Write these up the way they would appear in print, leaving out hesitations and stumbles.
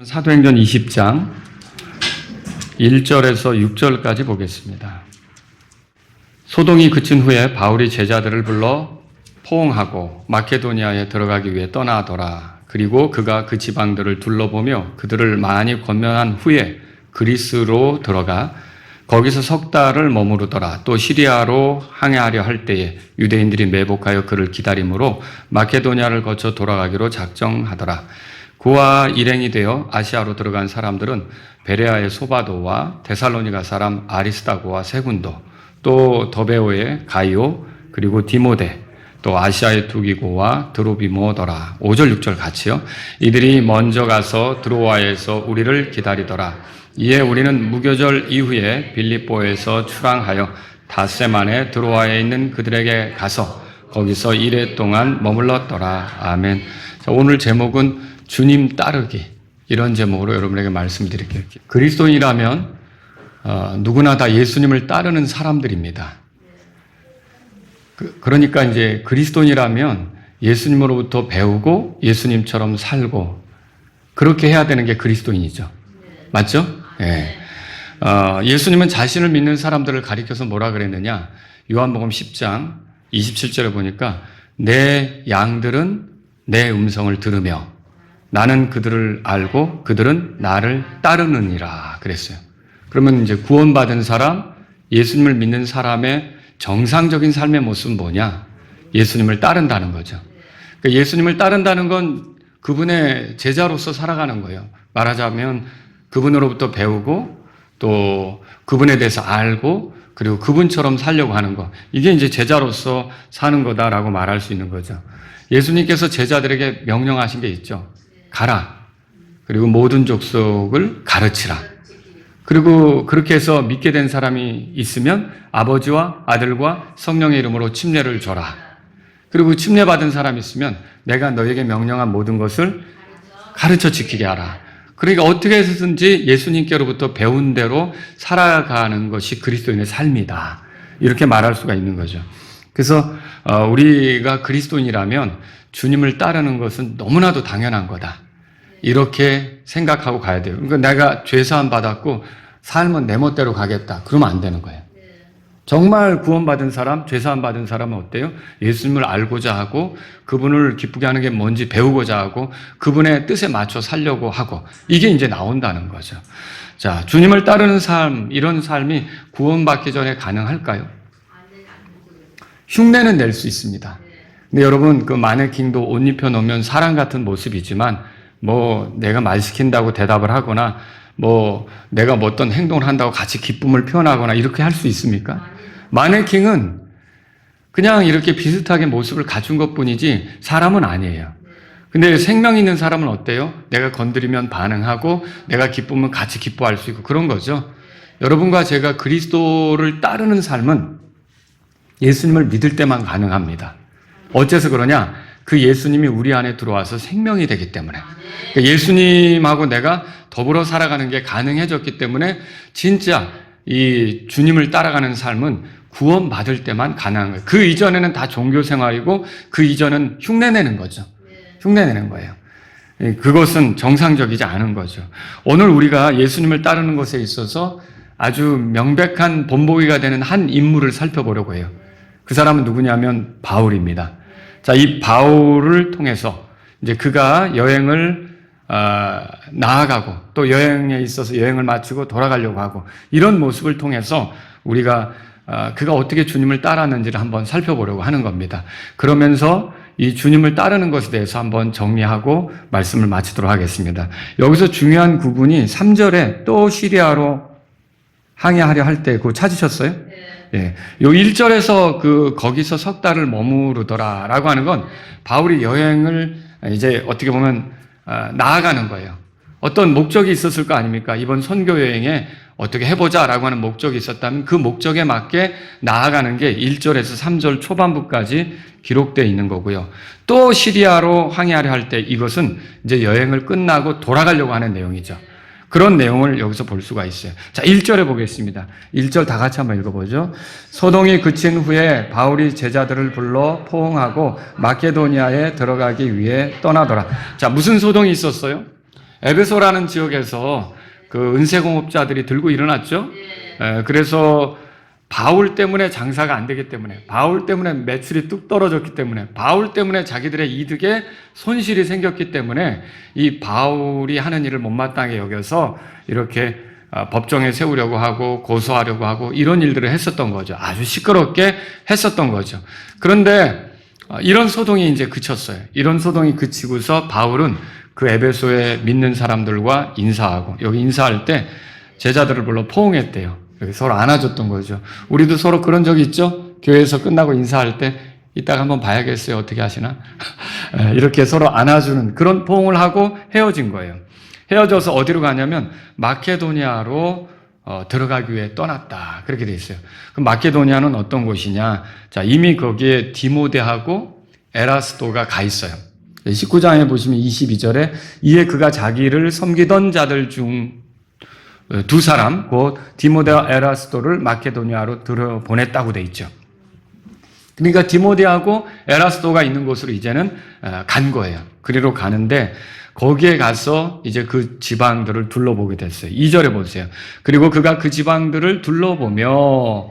사도행전 20장 1절에서 6절까지 보겠습니다. 소동이 그친 후에 바울이 제자들을 불러 포옹하고 마케도니아에 들어가기 위해 떠나더라. 그리고 그가 그 지방들을 둘러보며 그들을 많이 권면한 후에 그리스로 들어가 거기서 석 달을 머무르더라. 또 시리아로 항해하려 할 때에 유대인들이 매복하여 그를 기다림으로 마케도니아를 거쳐 돌아가기로 작정하더라. 그와 일행이 되어 아시아로 들어간 사람들은 베레아의 소바도와 데살로니가 사람 아리스다고와 세군도, 또 더베오의 가이오, 그리고 디모데, 또 아시아의 두기고와 드로비모더라. 5절 6절 같이요. 이들이 먼저 가서 드로아에서 우리를 기다리더라. 이에 우리는 무교절 이후에 빌립보에서 출항하여 닷새 만에 드로아에 있는 그들에게 가서 거기서 이레 동안 머물렀더라. 아멘. 자, 오늘 제목은 주님 따르기, 이런 제목으로 여러분에게 말씀드릴게요. 그리스도인이라면 누구나 다 예수님을 따르는 사람들입니다. 그러니까 이제 그리스도인이라면 예수님으로부터 배우고 예수님처럼 살고 그렇게 해야 되는 게 그리스도인이죠. 맞죠? 예. 예수님은 자신을 믿는 사람들을 가리켜서 뭐라 그랬느냐? 요한복음 10장 27절에 보니까 내 양들은 내 음성을 들으며 나는 그들을 알고 그들은 나를 따르느니라 그랬어요. 그러면 이제 구원받은 사람, 예수님을 믿는 사람의 정상적인 삶의 모습은 뭐냐? 예수님을 따른다는 거죠. 그러니까 예수님을 따른다는 건 그분의 제자로서 살아가는 거예요. 말하자면 그분으로부터 배우고 또 그분에 대해서 알고 그리고 그분처럼 살려고 하는 거. 이게 이제 제자로서 사는 거다라고 말할 수 있는 거죠. 예수님께서 제자들에게 명령하신 게 있죠. 가라. 그리고 모든 족속을 가르치라. 그리고 그렇게 해서 믿게 된 사람이 있으면 아버지와 아들과 성령의 이름으로 침례를 줘라. 그리고 침례받은 사람이 있으면 내가 너에게 명령한 모든 것을 가르쳐 지키게 하라. 그러니까 어떻게 해서든지 예수님께로부터 배운 대로 살아가는 것이 그리스도인의 삶이다. 이렇게 말할 수가 있는 거죠. 그래서 우리가 그리스도인이라면 주님을 따르는 것은 너무나도 당연한 거다. 이렇게 생각하고 가야 돼요. 그러니까 내가 죄사함 받았고 삶은 내 멋대로 가겠다. 그러면 안 되는 거예요. 정말 구원받은 사람, 죄사함 받은 사람은 어때요? 예수님을 알고자 하고 그분을 기쁘게 하는 게 뭔지 배우고자 하고 그분의 뜻에 맞춰 살려고 하고 이게 이제 나온다는 거죠. 자, 주님을 따르는 삶, 이런 삶이 구원받기 전에 가능할까요? 흉내는 낼 수 있습니다. 근데 여러분, 그 마네킹도 옷 입혀 놓으면 사람 같은 모습이지만 뭐 내가 말 시킨다고 대답을 하거나 뭐 내가 뭐 어떤 행동을 한다고 같이 기쁨을 표현하거나 이렇게 할 수 있습니까? 마네킹은 그냥 이렇게 비슷하게 모습을 갖춘 것뿐이지 사람은 아니에요. 근데 생명 있는 사람은 어때요? 내가 건드리면 반응하고 내가 기쁘면 같이 기뻐할 수 있고 그런 거죠. 여러분과 제가 그리스도를 따르는 삶은 예수님을 믿을 때만 가능합니다. 어째서 그러냐? 그 예수님이 우리 안에 들어와서 생명이 되기 때문에. 그러니까 예수님하고 내가 더불어 살아가는 게 가능해졌기 때문에 진짜 이 주님을 따라가는 삶은 구원받을 때만 가능한 거예요. 그 이전에는 다 종교 생활이고 그 이전은 흉내내는 거죠. 흉내내는 거예요. 그것은 정상적이지 않은 거죠. 오늘 우리가 예수님을 따르는 것에 있어서 아주 명백한 본보기가 되는 한 인물을 살펴보려고 해요. 그 사람은 누구냐면 바울입니다. 자, 이 바울을 통해서 이제 그가 여행을 나아가고 또 여행에 있어서 여행을 마치고 돌아가려고 하고 이런 모습을 통해서 우리가 그가 어떻게 주님을 따랐는지를 한번 살펴보려고 하는 겁니다. 그러면서 이 주님을 따르는 것에 대해서 한번 정리하고 말씀을 마치도록 하겠습니다. 여기서 중요한 구분이 3절에 또 시리아로 항해하려 할 때 그거 찾으셨어요? 예. 요 1절에서 거기서 석 달을 머무르더라 라고 하는 건 바울이 여행을 이제 어떻게 보면 나아가는 거예요. 어떤 목적이 있었을 거 아닙니까? 이번 선교 여행에 어떻게 해보자 라고 하는 목적이 있었다면 그 목적에 맞게 나아가는 게 1절에서 3절 초반부까지 기록되어 있는 거고요. 또 시리아로 항해하려 할 때 이것은 이제 여행을 끝나고 돌아가려고 하는 내용이죠. 그런 내용을 여기서 볼 수가 있어요. 자, 1절에 보겠습니다. 1절 다 같이 한번 읽어보죠. 소동이 그친 후에 바울이 제자들을 불러 포옹하고 마케도니아에 들어가기 위해 떠나더라. 자, 무슨 소동이 있었어요? 에베소라는 지역에서 그 은세공업자들이 들고 일어났죠. 그래서 바울 때문에 장사가 안 되기 때문에, 바울 때문에 매출이 뚝 떨어졌기 때문에, 바울 때문에 자기들의 이득에 손실이 생겼기 때문에 이 바울이 하는 일을 못마땅하게 여겨서 이렇게 법정에 세우려고 하고 고소하려고 하고 이런 일들을 했었던 거죠. 아주 시끄럽게 했었던 거죠. 그런데 이런 소동이 이제 그쳤어요. 이런 소동이 그치고서 바울은 그 에베소에 믿는 사람들과 인사하고, 여기 인사할 때 제자들을 불러 포옹했대요. 이렇게 서로 안아줬던 거죠. 우리도 서로 그런 적이 있죠? 교회에서 끝나고 인사할 때 이따가 한번 봐야겠어요. 어떻게 하시나? 이렇게 서로 안아주는 그런 포옹을 하고 헤어진 거예요. 헤어져서 어디로 가냐면 마케도니아로 들어가기 위해 떠났다. 그렇게 돼 있어요. 그럼 마케도니아는 어떤 곳이냐? 자, 이미 거기에 디모데하고 에라스도가 가 있어요. 19장에 보시면 22절에 이에 그가 자기를 섬기던 자들 중 두 사람, 곧 디모데와 에라스도를 마케도니아로 들어보냈다고 돼 있죠. 그러니까 디모데하고 에라스도가 있는 곳으로 이제는 간 거예요. 그리로 가는데 거기에 가서 이제 그 지방들을 둘러보게 됐어요. 2절에 보세요. 그리고 그가 그 지방들을 둘러보며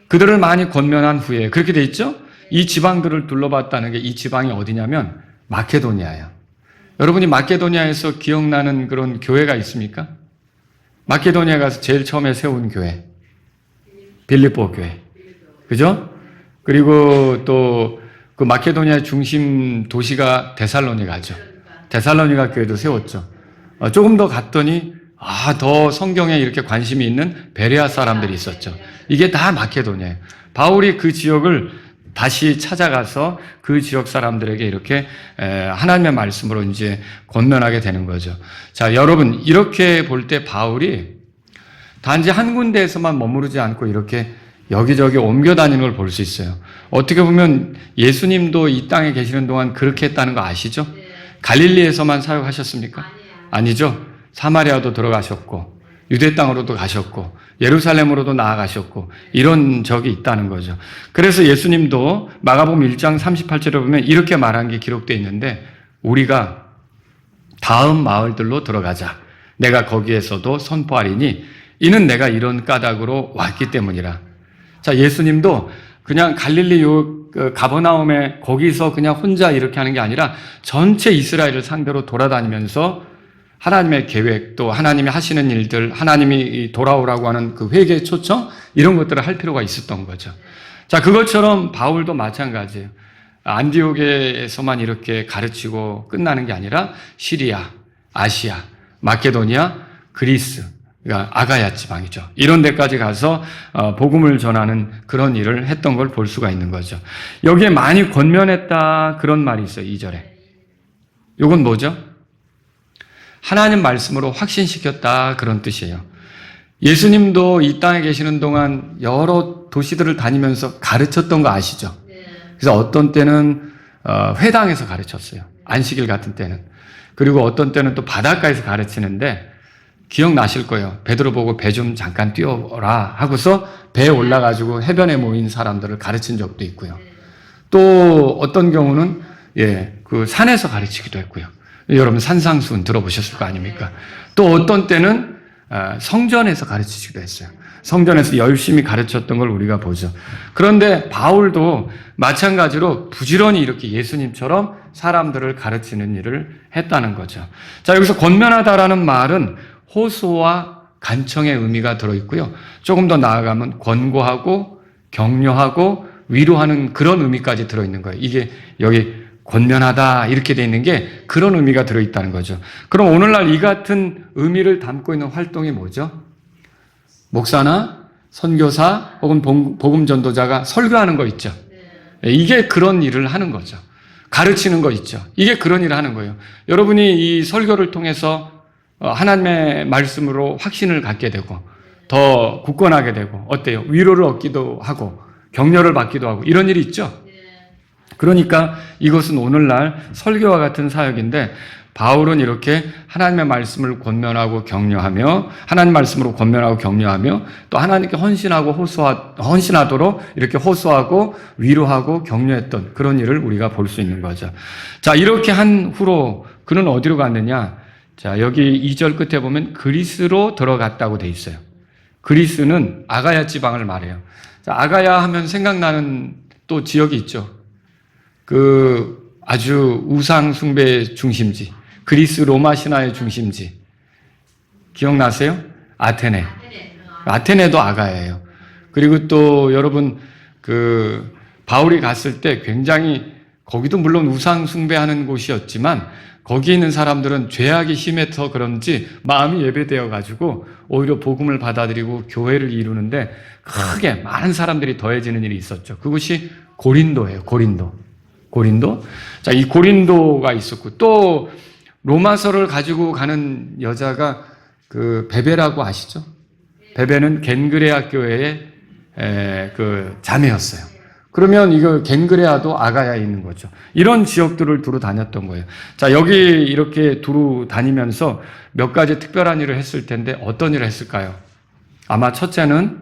그들을 많이 권면한 후에, 그렇게 돼 있죠? 이 지방들을 둘러봤다는 게 이 지방이 어디냐면 마케도니아예요. 여러분이 마케도니아에서 기억나는 그런 교회가 있습니까? 마케도니아 가서 제일 처음에 세운 교회, 빌립보 교회, 그죠? 그리고 또 그 마케도니아 중심 도시가 데살로니가죠. 데살로니가 교회도 세웠죠. 조금 더 갔더니 더 성경에 이렇게 관심이 있는 베레아 사람들이 있었죠. 이게 다 마케도니아예요. 바울이 그 지역을 다시 찾아가서 그 지역 사람들에게 이렇게 하나님의 말씀으로 이제 권면하게 되는 거죠. 자, 여러분, 이렇게 볼 때 바울이 단지 한 군데에서만 머무르지 않고 이렇게 여기저기 옮겨 다니는 걸 볼 수 있어요. 어떻게 보면 예수님도 이 땅에 계시는 동안 그렇게 했다는 거 아시죠? 갈릴리에서만 사역하셨습니까? 아니죠. 사마리아도 들어가셨고 유대 땅으로도 가셨고 예루살렘으로도 나아가셨고 이런 적이 있다는 거죠. 그래서 예수님도 마가복음 1장 38절에 보면 이렇게 말한 게 기록되어 있는데, 우리가 다음 마을들로 들어가자. 내가 거기에서도 선포하리니 이는 내가 이런 까닭으로 왔기 때문이라. 자, 예수님도 그냥 갈릴리 가버나움에 거기서 그냥 혼자 이렇게 하는 게 아니라 전체 이스라엘을 상대로 돌아다니면서 하나님의 계획, 또 하나님이 하시는 일들, 하나님이 돌아오라고 하는 그 회개 초청, 이런 것들을 할 필요가 있었던 거죠. 자, 그것처럼 바울도 마찬가지예요. 안디옥에서만 이렇게 가르치고 끝나는 게 아니라 시리아, 아시아, 마케도니아, 그리스, 그러니까 아가야 지방이죠. 이런 데까지 가서 복음을 전하는 그런 일을 했던 걸 볼 수가 있는 거죠. 여기에 많이 권면했다, 그런 말이 있어요. 2절에. 이건 뭐죠? 하나님 말씀으로 확신시켰다, 그런 뜻이에요. 예수님도 이 땅에 계시는 동안 여러 도시들을 다니면서 가르쳤던 거 아시죠? 그래서 어떤 때는 회당에서 가르쳤어요. 안식일 같은 때는. 그리고 어떤 때는 또 바닷가에서 가르치는데, 기억나실 거예요. 베드로 보고 배 좀 잠깐 띄워라 하고서 배에 올라가지고 해변에 모인 사람들을 가르친 적도 있고요. 또 어떤 경우는 그 산에서 가르치기도 했고요. 여러분 산상수훈 들어보셨을 거 아닙니까? 또 어떤 때는 성전에서 가르치기도 했어요. 성전에서 열심히 가르쳤던 걸 우리가 보죠. 그런데 바울도 마찬가지로 부지런히 이렇게 예수님처럼 사람들을 가르치는 일을 했다는 거죠. 자, 여기서 권면하다라는 말은 호소와 간청의 의미가 들어있고요. 조금 더 나아가면 권고하고 격려하고 위로하는 그런 의미까지 들어있는 거예요. 이게 여기 권면하다 이렇게 돼 있는 게 그런 의미가 들어있다는 거죠. 그럼 오늘날 이 같은 의미를 담고 있는 활동이 뭐죠? 목사나 선교사 혹은 복음 전도자가 설교하는 거 있죠. 이게 그런 일을 하는 거죠. 가르치는 거 있죠. 이게 그런 일을 하는 거예요. 여러분이 이 설교를 통해서 하나님의 말씀으로 확신을 갖게 되고 더 굳건하게 되고 어때요? 위로를 얻기도 하고 격려를 받기도 하고 이런 일이 있죠. 그러니까 이것은 오늘날 설교와 같은 사역인데, 바울은 이렇게 하나님의 말씀을 권면하고 격려하며 하나님 말씀으로 권면하고 격려하며 또 하나님께 헌신하도록 이렇게 호소하고 위로하고 격려했던 그런 일을 우리가 볼 수 있는 거죠. 자, 이렇게 한 후로 그는 어디로 갔느냐? 자, 여기 2절 끝에 보면 그리스로 들어갔다고 돼 있어요. 그리스는 아가야 지방을 말해요. 자, 아가야 하면 생각나는 또 지역이 있죠. 그 아주 우상 숭배의 중심지. 그리스 로마 신화의 중심지. 기억나세요? 아테네. 아테네도 아가야예요. 그리고 또 여러분 그 바울이 갔을 때 굉장히 거기도 물론 우상 숭배하는 곳이었지만 거기 있는 사람들은 죄악이 심해서 그런지 마음이 예배되어 가지고 오히려 복음을 받아들이고 교회를 이루는데 크게 많은 사람들이 더해지는 일이 있었죠. 그것이 고린도예요. 고린도. 자, 이 고린도가 있었고 또 로마서를 가지고 가는 여자가 그 베베라고 아시죠? 베베는 겐그레아 교회의 그 자매였어요. 그러면 이거 겐그레아도 아가야에 있는 거죠. 이런 지역들을 두루 다녔던 거예요. 자, 여기 이렇게 두루 다니면서 몇 가지 특별한 일을 했을 텐데 어떤 일을 했을까요? 아마 첫째는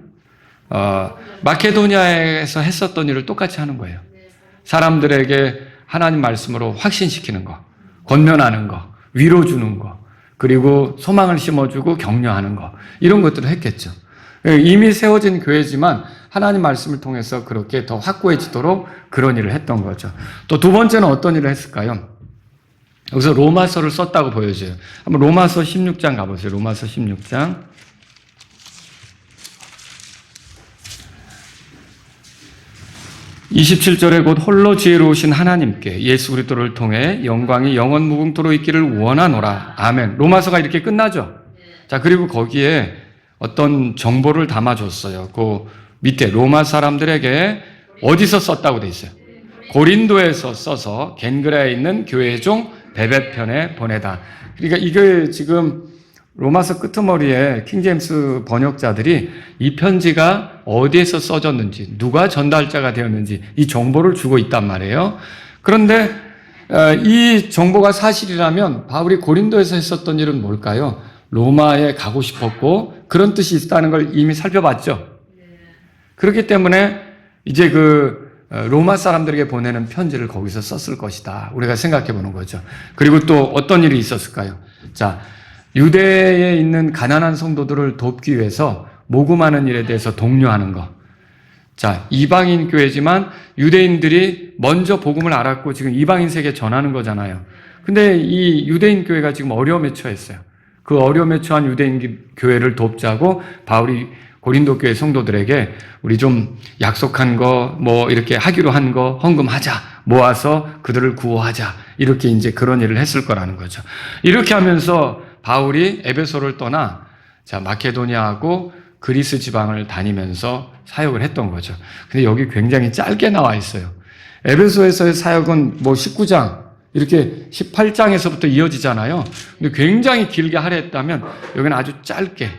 마케도니아에서 했었던 일을 똑같이 하는 거예요. 사람들에게 하나님 말씀으로 확신시키는 거, 권면하는 거, 위로 주는 거, 그리고 소망을 심어주고 격려하는 거, 이런 것들을 했겠죠. 이미 세워진 교회지만 하나님 말씀을 통해서 그렇게 더 확고해지도록 그런 일을 했던 거죠. 또 두 번째는 어떤 일을 했을까요? 여기서 로마서를 썼다고 보여져요. 한번 로마서 16장 가보세요. 로마서 16장. 27절에 곧 홀로 지혜로우신 하나님께 예수 그리스도를 통해 영광이 영원 무궁토록 있기를 원하노라. 아멘. 로마서가 이렇게 끝나죠. 자, 그리고 거기에 어떤 정보를 담아줬어요. 그 밑에 로마 사람들에게 어디서 썼다고 돼 있어요? 고린도에서 써서 겐그라에 있는 교회 중 베베편에 보내다. 그러니까 이게 지금 로마서 끄트머리에 킹제임스 번역자들이 이 편지가 어디에서 써졌는지, 누가 전달자가 되었는지 이 정보를 주고 있단 말이에요. 그런데 이 정보가 사실이라면 바울이 고린도에서 했었던 일은 뭘까요? 로마에 가고 싶었고 그런 뜻이 있다는 걸 이미 살펴봤죠. 그렇기 때문에 이제 그 로마 사람들에게 보내는 편지를 거기서 썼을 것이다. 우리가 생각해 보는 거죠. 그리고 또 어떤 일이 있었을까요? 자, 유대에 있는 가난한 성도들을 돕기 위해서 모금하는 일에 대해서 독려하는 거. 자, 이방인 교회지만 유대인들이 먼저 복음을 알았고 지금 이방인 세계에 전하는 거잖아요. 근데 이 유대인 교회가 지금 어려움에 처했어요. 그 어려움에 처한 유대인 교회를 돕자고 바울이 고린도 교회 성도들에게 우리 좀 약속한 거, 뭐 이렇게 하기로 한 거 헌금하자, 모아서 그들을 구호하자, 이렇게 이제 그런 일을 했을 거라는 거죠. 이렇게 하면서 바울이 에베소를 떠나 자, 마케도니아하고 그리스 지방을 다니면서 사역을 했던 거죠. 근데 여기 굉장히 짧게 나와 있어요. 에베소에서의 사역은 뭐 19장, 이렇게 18장에서부터 이어지잖아요. 근데 굉장히 길게 할애했다면 여기는 아주 짧게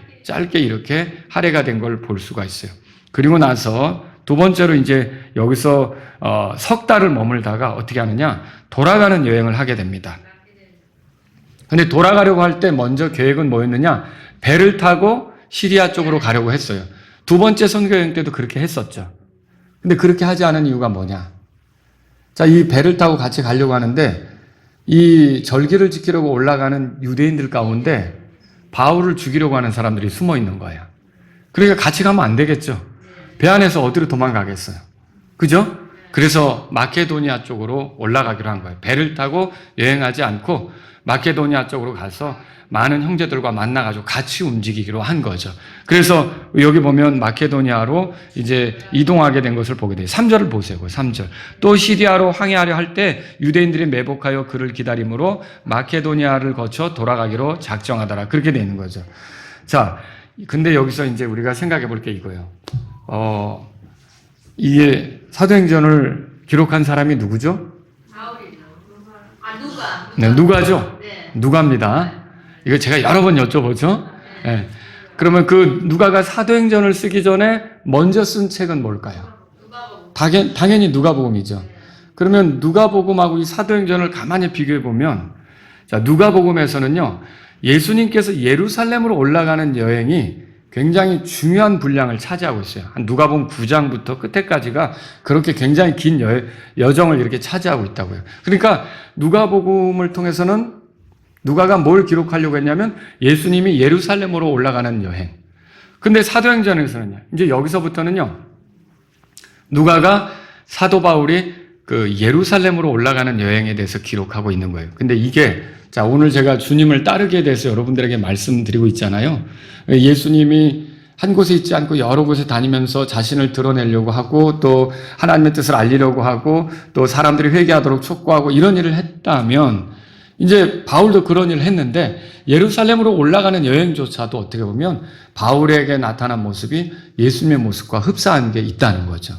이렇게 할애가 된 걸 볼 수가 있어요. 그리고 나서 두 번째로 이제 여기서 석 달을 머물다가 어떻게 하느냐? 돌아가는 여행을 하게 됩니다. 근데 돌아가려고 할 때 먼저 계획은 뭐였느냐? 배를 타고 시리아 쪽으로 가려고 했어요. 두 번째 선교 여행 때도 그렇게 했었죠. 근데 그렇게 하지 않은 이유가 뭐냐? 자, 이 배를 타고 같이 가려고 하는데 이 절기를 지키려고 올라가는 유대인들 가운데 바울을 죽이려고 하는 사람들이 숨어 있는 거예요. 그러니까 같이 가면 안 되겠죠. 배 안에서 어디로 도망가겠어요. 그죠? 그래서 마케도니아 쪽으로 올라가기로 한 거예요. 배를 타고 여행하지 않고 마케도니아 쪽으로 가서 많은 형제들과 만나가지고 같이 움직이기로 한 거죠. 그래서 여기 보면 마케도니아로 이제 이동하게 된 것을 보게 돼요. 3절을 보세요. 3절. 또 시리아로 항해하려 할 때 유대인들이 매복하여 그를 기다림으로 마케도니아를 거쳐 돌아가기로 작정하더라. 그렇게 되는 거죠. 자, 근데 여기서 이제 우리가 생각해 볼 게 이거예요. 이게 사도행전을 기록한 사람이 누구죠? 바울이죠. 누가? 네, 누가죠? 네. 누가입니다. 이거 제가 여러 번 여쭤보죠. 네. 그러면 그 누가가 사도행전을 쓰기 전에 먼저 쓴 책은 뭘까요? 누가복음. 당연히 누가복음이죠. 그러면 누가복음하고 이 사도행전을 가만히 비교해 보면, 자, 누가복음에서는요, 예수님께서 예루살렘으로 올라가는 여행이 굉장히 중요한 분량을 차지하고 있어요. 한 누가복음 9장부터 끝에까지가 그렇게 굉장히 긴 여정을 이렇게 차지하고 있다고요. 그러니까 누가복음을 통해서는 누가가 뭘 기록하려고 했냐면 예수님이 예루살렘으로 올라가는 여행. 근데 사도행전에서는요, 이제 여기서부터는요, 누가가 사도 바울이 그 예루살렘으로 올라가는 여행에 대해서 기록하고 있는 거예요. 근데 이게, 자, 오늘 제가 주님을 따르게 돼서 여러분들에게 말씀드리고 있잖아요. 예수님이 한 곳에 있지 않고 여러 곳에 다니면서 자신을 드러내려고 하고 또 하나님의 뜻을 알리려고 하고 또 사람들이 회개하도록 촉구하고 이런 일을 했다면 이제 바울도 그런 일을 했는데 예루살렘으로 올라가는 여행조차도 어떻게 보면 바울에게 나타난 모습이 예수님의 모습과 흡사한 게 있다는 거죠.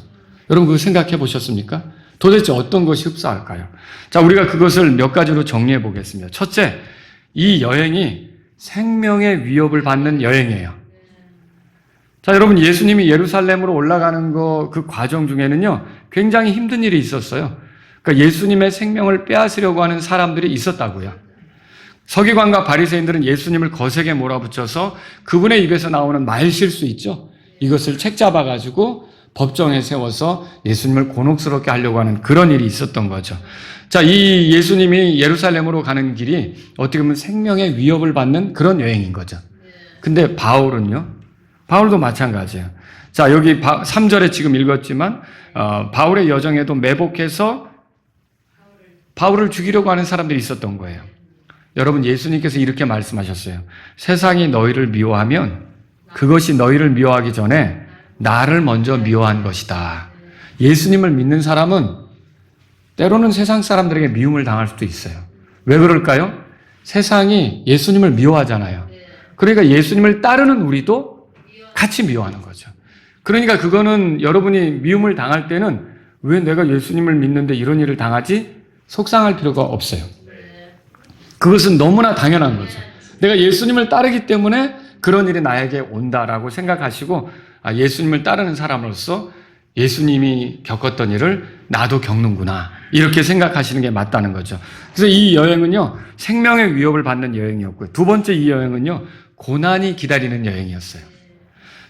여러분 그거 생각해 보셨습니까? 도대체 어떤 것이 흡사할까요? 자, 우리가 그것을 몇 가지로 정리해 보겠습니다. 첫째, 이 여행이 생명의 위협을 받는 여행이에요. 자, 여러분 예수님이 예루살렘으로 올라가는 그 과정 중에는요, 굉장히 힘든 일이 있었어요. 그러니까 예수님의 생명을 빼앗으려고 하는 사람들이 있었다고요. 서기관과 바리새인들은 예수님을 거세게 몰아붙여서 그분의 입에서 나오는 말실수 있죠. 이것을 책잡아가지고 법정에 세워서 예수님을 곤혹스럽게 하려고 하는 그런 일이 있었던 거죠. 자, 이 예수님이 예루살렘으로 가는 길이 어떻게 보면 생명의 위협을 받는 그런 여행인 거죠. 근데 바울은요, 바울도 마찬가지예요. 자, 여기 3절에 지금 읽었지만 바울의 여정에도 매복해서 바울을 죽이려고 하는 사람들이 있었던 거예요. 여러분 예수님께서 이렇게 말씀하셨어요. 세상이 너희를 미워하면 그것이 너희를 미워하기 전에 나를 먼저 미워한 것이다. 예수님을 믿는 사람은 때로는 세상 사람들에게 미움을 당할 수도 있어요. 왜 그럴까요? 세상이 예수님을 미워하잖아요. 그러니까 예수님을 따르는 우리도 같이 미워하는 거죠. 그러니까 그거는 여러분이 미움을 당할 때는 왜 내가 예수님을 믿는데 이런 일을 당하지? 속상할 필요가 없어요. 그것은 너무나 당연한 거죠. 내가 예수님을 따르기 때문에 그런 일이 나에게 온다라고 생각하시고 예수님을 따르는 사람으로서 예수님이 겪었던 일을 나도 겪는구나 이렇게 생각하시는 게 맞다는 거죠. 그래서 이 여행은요 생명의 위협을 받는 여행이었고요. 두 번째 이 여행은요 고난이 기다리는 여행이었어요.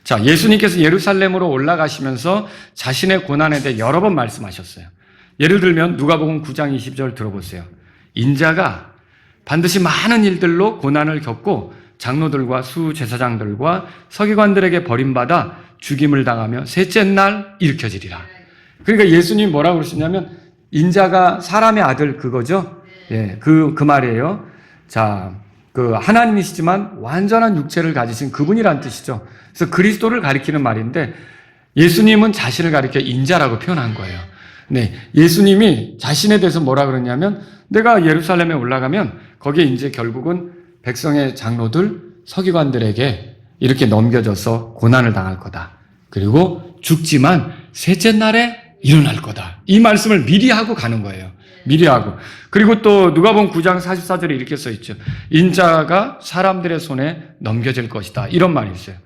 자, 예수님께서 예루살렘으로 올라가시면서 자신의 고난에 대해 여러 번 말씀하셨어요. 예를 들면 누가복음 9장 20절 들어보세요. 인자가 반드시 많은 일들로 고난을 겪고 장로들과 수제사장들과 서기관들에게 버림받아 죽임을 당하며 셋째 날 일으켜지리라. 그러니까 예수님이 뭐라고 그러시냐면 인자가 사람의 아들 그거죠. 예, 그 말이에요. 자, 그 하나님이시지만 완전한 육체를 가지신 그분이란 뜻이죠. 그래서 그리스도를 가리키는 말인데 예수님은 자신을 가리켜 인자라고 표현한 거예요. 네, 예수님이 자신에 대해서 뭐라 그러냐면 내가 예루살렘에 올라가면 거기에 이제 결국은 백성의 장로들, 서기관들에게 이렇게 넘겨져서 고난을 당할 거다. 그리고 죽지만 셋째 날에 일어날 거다. 이 말씀을 미리 하고 가는 거예요. 미리 하고. 그리고 또 누가복음 9장 44절에 이렇게 써 있죠. 인자가 사람들의 손에 넘겨질 것이다. 이런 말이 있어요.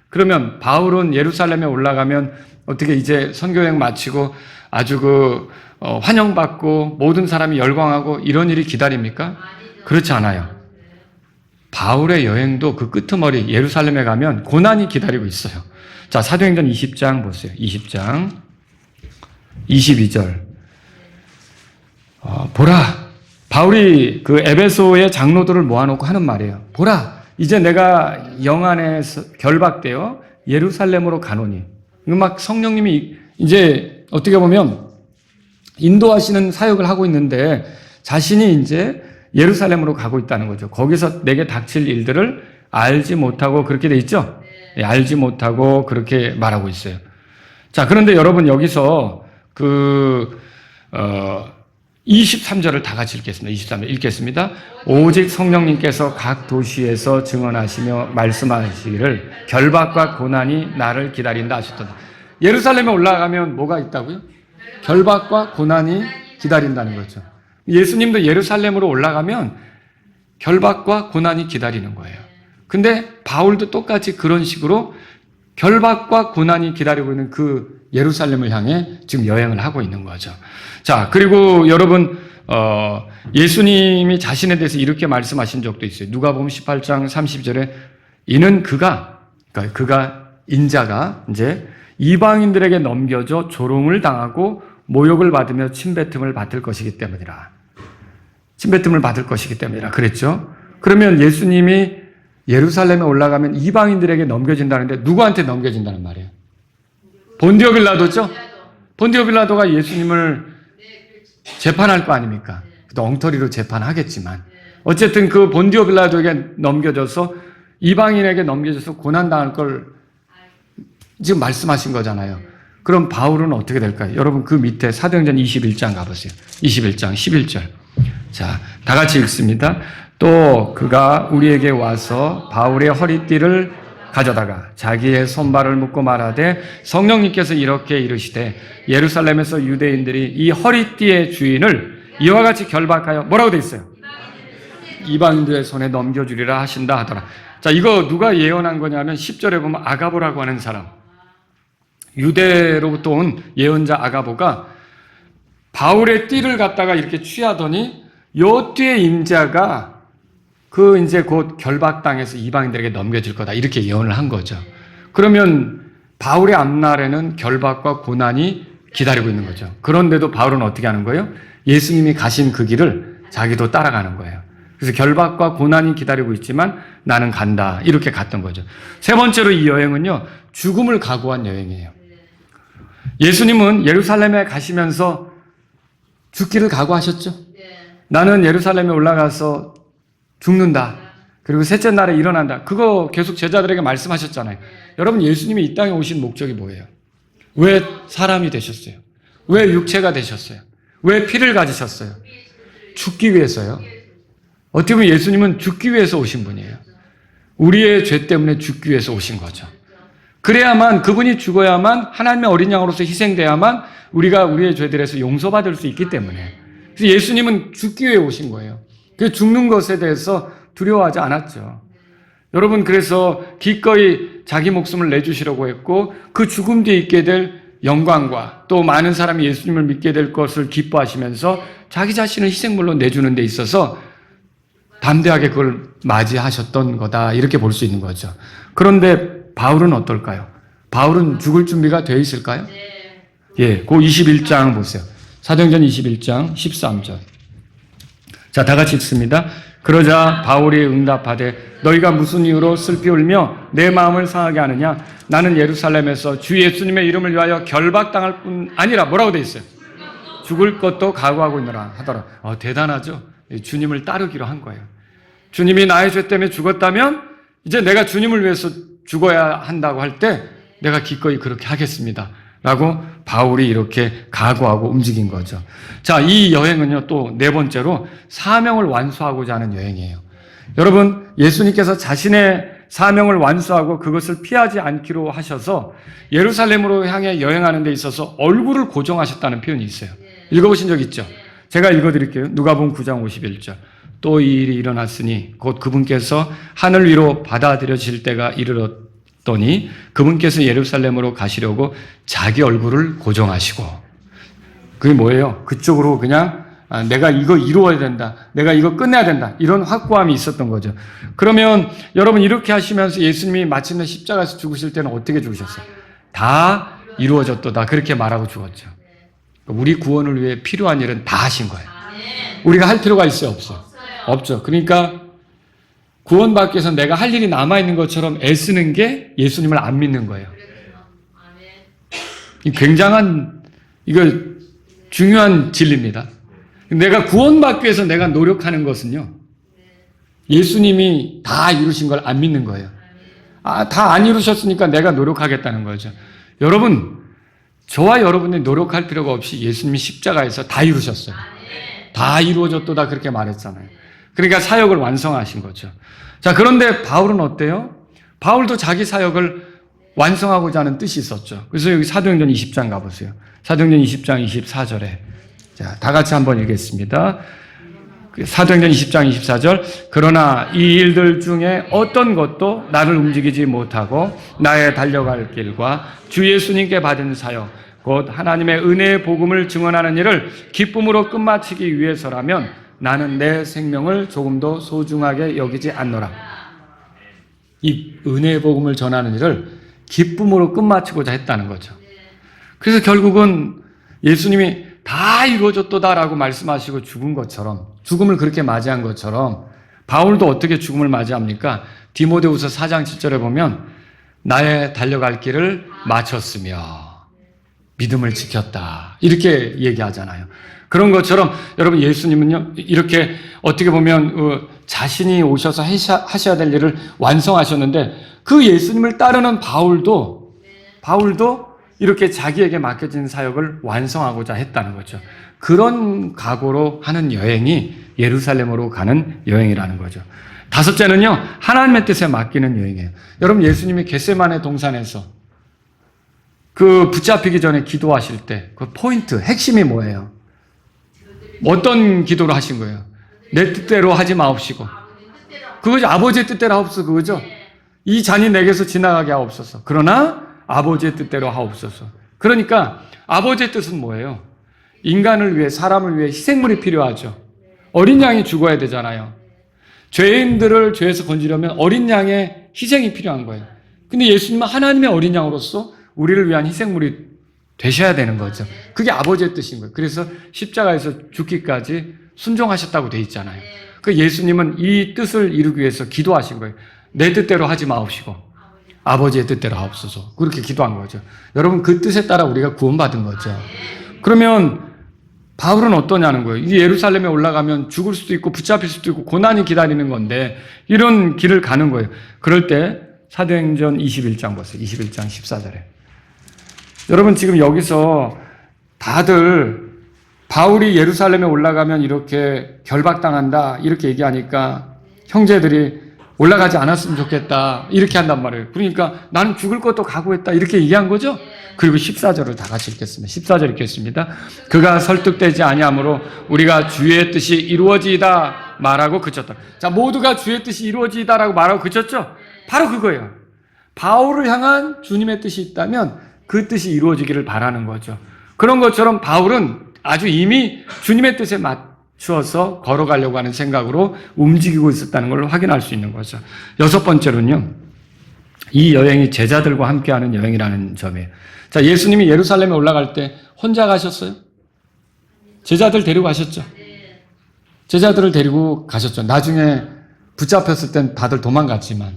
그러면 바울은 예루살렘에 올라가면 어떻게 이제 선교여행 마치고 아주 환영받고 모든 사람이 열광하고 이런 일이 기다립니까? 그렇지 않아요. 바울의 여행도 그 끄트머리 예루살렘에 가면 고난이 기다리고 있어요. 자, 사도행전 20장 보세요. 20장 22절. 보라, 바울이 그 에베소의 장로들을 모아놓고 하는 말이에요. 보라, 이제 내가 영안에서 결박되어 예루살렘으로 가노니. 막 성령님이 이제 어떻게 보면 인도하시는 사역을 하고 있는데 자신이 이제 예루살렘으로 가고 있다는 거죠. 거기서 내게 닥칠 일들을 알지 못하고 그렇게 돼 있죠? 네, 알지 못하고 그렇게 말하고 있어요. 자, 그런데 여러분 여기서 23절을 다 같이 읽겠습니다. 23절 읽겠습니다. 오직 성령님께서 각 도시에서 증언하시며 말씀하시기를 결박과 고난이 나를 기다린다 하셨다. 예루살렘에 올라가면 뭐가 있다고요? 결박과 고난이 기다린다는 거죠. 예수님도 예루살렘으로 올라가면 결박과 고난이 기다리는 거예요. 근데 바울도 똑같이 그런 식으로 결박과 고난이 기다리고 있는 그 예루살렘을 향해 지금 여행을 하고 있는 거죠. 자, 그리고 여러분 예수님이 자신에 대해서 이렇게 말씀하신 적도 있어요. 누가복음 18장 30절에 이는 그가 인자가 이제 이방인들에게 넘겨져 조롱을 당하고 모욕을 받으며 침뱉음을 받을 것이기 때문이라. 침뱉음을 받을 것이기 때문이라 그랬죠. 그러면 예수님이 예루살렘에 올라가면 이방인들에게 넘겨진다는데 누구한테 넘겨진다는 말이에요? 본디오 빌라도죠? 본디오 빌라도가 예수님을 재판할 거 아닙니까? 또 엉터리로 재판하겠지만 어쨌든 그 본디오 빌라도에게 넘겨져서 이방인에게 넘겨져서 고난당할 걸 지금 말씀하신 거잖아요. 그럼 바울은 어떻게 될까요? 여러분 그 밑에 사도행전 21장 가보세요. 21장 11절. 자, 다 같이 읽습니다. 또 그가 우리에게 와서 바울의 허리띠를 가져다가 자기의 손발을 묶고 말하되 성령님께서 이렇게 이르시되 예루살렘에서 유대인들이 이 허리띠의 주인을 이와 같이 결박하여 뭐라고 돼 있어요? 이방인들의 손에 넘겨주리라 하신다 하더라. 자, 이거 누가 예언한 거냐면 10절에 보면 아가보라고 하는 사람, 유대로부터 온 예언자 아가보가 바울의 띠를 갖다가 이렇게 취하더니 요 띠의 임자가 그 이제 곧 결박당해서 이방인들에게 넘겨질 거다 이렇게 예언을 한 거죠. 그러면 바울의 앞날에는 결박과 고난이 기다리고 있는 거죠. 그런데도 바울은 어떻게 하는 거예요? 예수님이 가신 그 길을 자기도 따라가는 거예요. 그래서 결박과 고난이 기다리고 있지만 나는 간다 이렇게 갔던 거죠. 세 번째로 이 여행은요, 죽음을 각오한 여행이에요. 예수님은 예루살렘에 가시면서 죽기를 각오하셨죠. 나는 예루살렘에 올라가서 죽는다. 그리고 셋째 날에 일어난다. 그거 계속 제자들에게 말씀하셨잖아요. 여러분, 예수님이 이 땅에 오신 목적이 뭐예요? 왜 사람이 되셨어요? 왜 육체가 되셨어요? 왜 피를 가지셨어요? 죽기 위해서요. 어떻게 보면 예수님은 죽기 위해서 오신 분이에요. 우리의 죄 때문에 죽기 위해서 오신 거죠. 그래야만, 그분이 죽어야만, 하나님의 어린 양으로서 희생돼야만 우리가 우리의 죄들에서 용서받을 수 있기 때문에. 그래서 예수님은 죽기 위해 오신 거예요. 그 죽는 것에 대해서 두려워하지 않았죠. 여러분, 그래서 기꺼이 자기 목숨을 내주시려고 했고 그 죽음 뒤에 있게 될 영광과 또 많은 사람이 예수님을 믿게 될 것을 기뻐하시면서 자기 자신을 희생물로 내주는 데 있어서 담대하게 그걸 맞이하셨던 거다 이렇게 볼 수 있는 거죠. 그런데 바울은 어떨까요? 바울은 죽을 준비가 되어 있을까요? 예, 그 21장 보세요. 사도행전 21장 13절. 자, 다 같이 읽습니다. 그러자 바울이 응답하되 너희가 무슨 이유로 슬피 울며 내 마음을 상하게 하느냐? 나는 예루살렘에서 주 예수님의 이름을 위하여 결박당할 뿐 아니라 뭐라고 돼 있어요? 죽을 것도 각오하고 있노라 하더라. 대단하죠? 주님을 따르기로 한 거예요. 주님이 나의 죄 때문에 죽었다면 이제 내가 주님을 위해서 죽어야 한다고 할 때 내가 기꺼이 그렇게 하겠습니다. 라고 바울이 이렇게 각오하고 움직인 거죠. 자, 이 여행은요, 또 네 번째로 사명을 완수하고자 하는 여행이에요. 여러분, 예수님께서 자신의 사명을 완수하고 그것을 피하지 않기로 하셔서 예루살렘으로 향해 여행하는 데 있어서 얼굴을 고정하셨다는 표현이 있어요. 읽어보신 적 있죠? 제가 읽어드릴게요. 누가복음 9장 51절. 또 이 일이 일어났으니 곧 그분께서 하늘 위로 받아들여질 때가 이르렀더니 그분께서 예루살렘으로 가시려고 자기 얼굴을 고정하시고, 그게 뭐예요? 그쪽으로 그냥 내가 이거 이루어야 된다, 내가 이거 끝내야 된다, 이런 확고함이 있었던 거죠. 그러면 여러분, 이렇게 하시면서 예수님이 마침내 십자가에서 죽으실 때는 어떻게 죽으셨어요? 다 이루어졌도다 그렇게 말하고 죽었죠. 우리 구원을 위해 필요한 일은 다 하신 거예요. 우리가 할 필요가 있어요, 없어요? 없죠. 그러니까 구원받기 위해서 내가 할 일이 남아있는 것처럼 애쓰는 게 예수님을 안 믿는 거예요. 굉장한, 이거 중요한 진리입니다. 내가 구원받기 위해서 내가 노력하는 것은요, 예수님이 다 이루신 걸 안 믿는 거예요. 다 안 이루셨으니까 내가 노력하겠다는 거죠. 여러분, 저와 여러분이 노력할 필요가 없이 예수님이 십자가에서 다 이루셨어요. 다 이루어졌도다 그렇게 말했잖아요. 그러니까 사역을 완성하신 거죠. 자, 그런데 바울은 어때요? 바울도 자기 사역을 완성하고자 하는 뜻이 있었죠. 그래서 여기 사도행전 20장 가보세요. 사도행전 20장 24절에. 자, 다 같이 한번 읽겠습니다. 사도행전 20장 24절. 그러나 이 일들 중에 어떤 것도 나를 움직이지 못하고 나의 달려갈 길과 주 예수님께 받은 사역, 곧 하나님의 은혜의 복음을 증언하는 일을 기쁨으로 끝마치기 위해서라면 나는 내 생명을 조금도 소중하게 여기지 않노라. 이 은혜의 복음을 전하는 일을 기쁨으로 끝마치고자 했다는 거죠. 그래서 결국은 예수님이 다 이루어졌도다라고 말씀하시고 죽은 것처럼, 죽음을 그렇게 맞이한 것처럼 바울도 어떻게 죽음을 맞이합니까? 디모데후서 4장 7절에 보면 나의 달려갈 길을 마쳤으며 믿음을 지켰다. 이렇게 얘기하잖아요. 그런 것처럼 여러분 예수님은요, 이렇게 어떻게 보면 자신이 오셔서 하셔야 될 일을 완성하셨는데 그 예수님을 따르는 바울도 이렇게 자기에게 맡겨진 사역을 완성하고자 했다는 거죠. 그런 각오로 하는 여행이 예루살렘으로 가는 여행이라는 거죠. 다섯째는요, 하나님의 뜻에 맡기는 여행이에요. 여러분 예수님이 겟세마네 동산에서 그 붙잡히기 전에 기도하실 때 그 포인트, 핵심이 뭐예요? 어떤 기도를 하신 거예요? 내 뜻대로 하지 마옵시고. 그거죠. 아버지의 뜻대로 하옵소서. 그거죠. 이 잔이 내게서 지나가게 하옵소서. 그러나 아버지의 뜻대로 하옵소서. 그러니까 아버지의 뜻은 뭐예요? 인간을 위해, 사람을 위해 희생물이 필요하죠. 어린 양이 죽어야 되잖아요. 죄인들을 죄에서 건지려면 어린 양의 희생이 필요한 거예요. 근데 예수님은 하나님의 어린 양으로서 우리를 위한 희생물이 되셔야 되는 거죠. 그게 아버지의 뜻인 거예요. 그래서 십자가에서 죽기까지 순종하셨다고 돼 있잖아요. 그 예수님은 이 뜻을 이루기 위해서 기도하신 거예요. 내 뜻대로 하지 마옵시고 아버지의 뜻대로 하옵소서. 그렇게 기도한 거죠. 여러분 그 뜻에 따라 우리가 구원받은 거죠. 그러면 바울은 어떠냐는 거예요. 이 예루살렘에 올라가면 죽을 수도 있고 붙잡힐 수도 있고 고난이 기다리는 건데 이런 길을 가는 거예요. 그럴 때 사도행전 21장 보세요. 21장 14절에. 여러분 지금 여기서 다들 바울이 예루살렘에 올라가면 이렇게 결박당한다 이렇게 얘기하니까 형제들이 올라가지 않았으면 좋겠다 이렇게 한단 말이에요. 그러니까 나는 죽을 것도 각오했다 이렇게 얘기한 거죠. 그리고 14절을 다 같이 읽겠습니다. 14절 읽겠습니다. 그가 설득되지 아니하므로 우리가 주의 뜻이 이루어지이다 말하고 그쳤다. 자, 모두가 주의 뜻이 이루어지이다라고 말하고 그쳤죠. 바로 그거예요. 바울을 향한 주님의 뜻이 있다면 그 뜻이 이루어지기를 바라는 거죠. 그런 것처럼 바울은 아주 이미 주님의 뜻에 맞추어서 걸어가려고 하는 생각으로 움직이고 있었다는 걸 확인할 수 있는 거죠. 여섯 번째로는요, 이 여행이 제자들과 함께하는 여행이라는 점이에요. 자, 예수님이 예루살렘에 올라갈 때 혼자 가셨어요? 제자들 데리고 가셨죠? 제자들을 데리고 가셨죠. 나중에 붙잡혔을 땐 다들 도망갔지만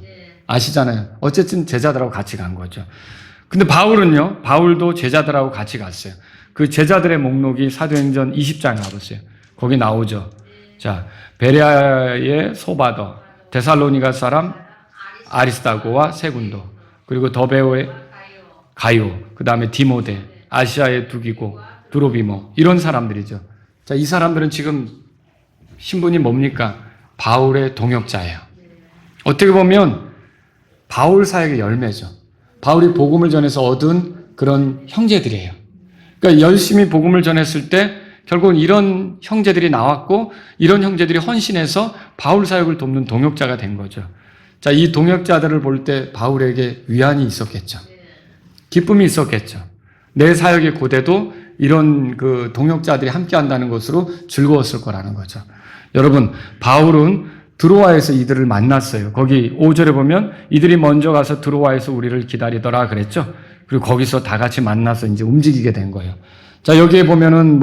아시잖아요. 어쨌든 제자들하고 같이 간 거죠. 근데 바울은요, 바울도 제자들하고 같이 갔어요. 그 제자들의 목록이 사도행전 20장에 가보세요. 거기 나오죠. 자, 베레아의 소바더, 데살로니가 사람 아리스다고와 세군도, 그리고 더베오의 가요, 그 다음에 디모데, 아시아의 두기고, 드로비모, 이런 사람들이죠. 자, 이 사람들은 지금 신분이 뭡니까? 바울의 동역자예요. 어떻게 보면 바울 사역의 열매죠. 바울이 복음을 전해서 얻은 그런 형제들이에요. 그러니까 열심히 복음을 전했을 때 결국은 이런 형제들이 나왔고 이런 형제들이 헌신해서 바울 사역을 돕는 동역자가 된 거죠. 자, 이 동역자들을 볼 때 바울에게 위안이 있었겠죠. 기쁨이 있었겠죠. 내 사역의 고대도 이런 그 동역자들이 함께 한다는 것으로 즐거웠을 거라는 거죠. 여러분, 바울은 드로아에서 이들을 만났어요. 거기 5절에 보면 이들이 먼저 가서 드로아에서 우리를 기다리더라 그랬죠. 그리고 거기서 다 같이 만나서 이제 움직이게 된 거예요. 자, 여기에 보면은